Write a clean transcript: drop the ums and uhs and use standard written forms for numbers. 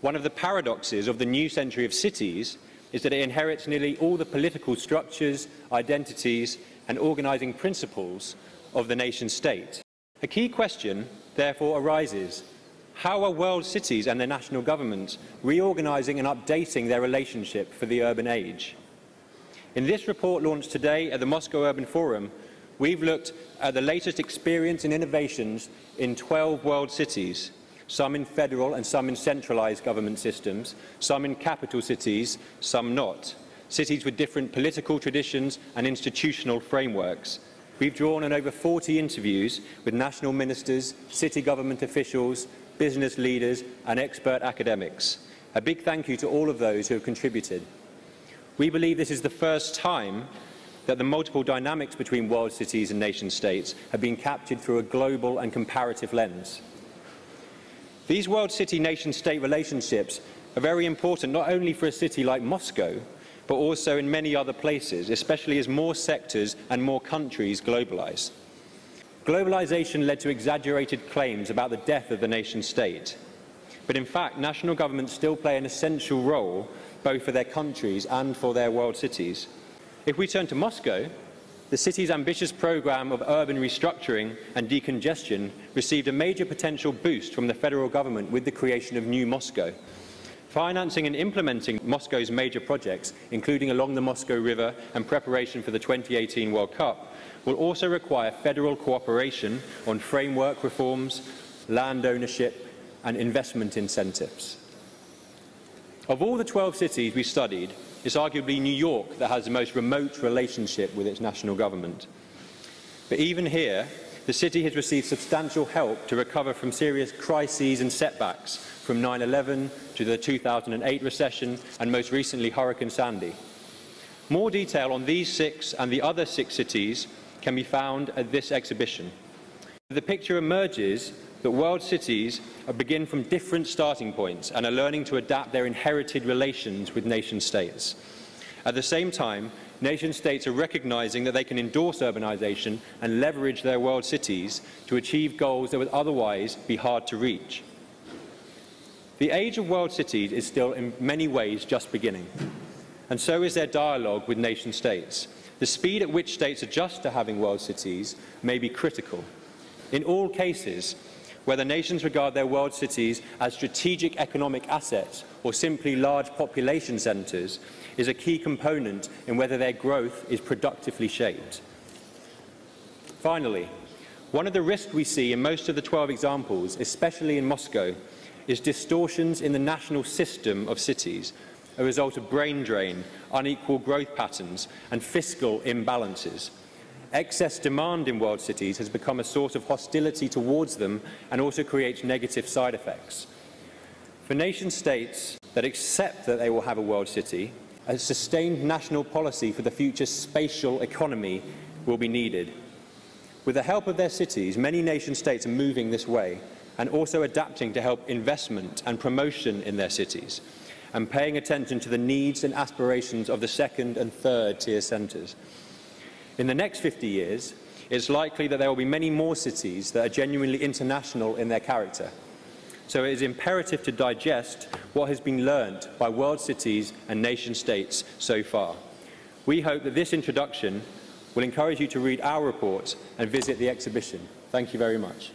One of the paradoxes of the new century of cities is that it inherits nearly all the political structures, identities and organising principles of the nation-state. A key question, therefore, arises: how are world cities and their national governments reorganising and updating their relationship for the urban age? In this report launched today at the Moscow Urban Forum, we've looked at the latest experience and innovations in 12 world cities, some in federal and some in centralised government systems, some in capital cities, some not, cities with different political traditions and institutional frameworks. We've drawn on over 40 interviews with national ministers, city government officials, business leaders and expert academics. A big thank you to all of those who have contributed. We believe this is the first time that the multiple dynamics between world cities and nation-states have been captured through a global and comparative lens. These world city nation-state relationships are very important not only for a city like Moscow, but also in many other places, especially as more sectors and more countries globalise. Globalisation led to exaggerated claims about the death of the nation-state. But in fact, national governments still play an essential role both for their countries and for their world cities. If we turn to Moscow, the city's ambitious programme of urban restructuring and decongestion received a major potential boost from the federal government with the creation of New Moscow. Financing and implementing Moscow's major projects, including along the Moscow River and preparation for the 2018 World Cup, will also require federal cooperation on framework reforms, land ownership and investment incentives. Of all the 12 cities we studied, it's arguably New York that has the most remote relationship with its national government. But even here, the city has received substantial help to recover from serious crises and setbacks, from 9/11 to the 2008 recession and most recently Hurricane Sandy. More detail on these 6 and the other 6 cities can be found at this exhibition. The picture emerges that world cities begin from different starting points and are learning to adapt their inherited relations with nation-states. At the same time, nation-states are recognising that they can endorse urbanisation and leverage their world cities to achieve goals that would otherwise be hard to reach. The age of world cities is still in many ways just beginning, and so is their dialogue with nation-states. The speed at which states adjust to having world cities may be critical. In all cases, whether nations regard their world cities as strategic economic assets or simply large population centres is a key component in whether their growth is productively shaped. Finally, one of the risks we see in most of the 12 examples, especially in Moscow, is distortions in the national system of cities, a result of brain drain, unequal growth patterns and fiscal imbalances. Excess demand in world cities has become a source of hostility towards them and also creates negative side effects. For nation-states that accept that they will have a world city, a sustained national policy for the future spatial economy will be needed. With the help of their cities, many nation-states are moving this way and also adapting to help investment and promotion in their cities and paying attention to the needs and aspirations of the second and third tier centres. In the next 50 years, it's likely that there will be many more cities that are genuinely international in their character. So it is imperative to digest what has been learned by world cities and nation-states so far. We hope that this introduction will encourage you to read our report and visit the exhibition. Thank you very much.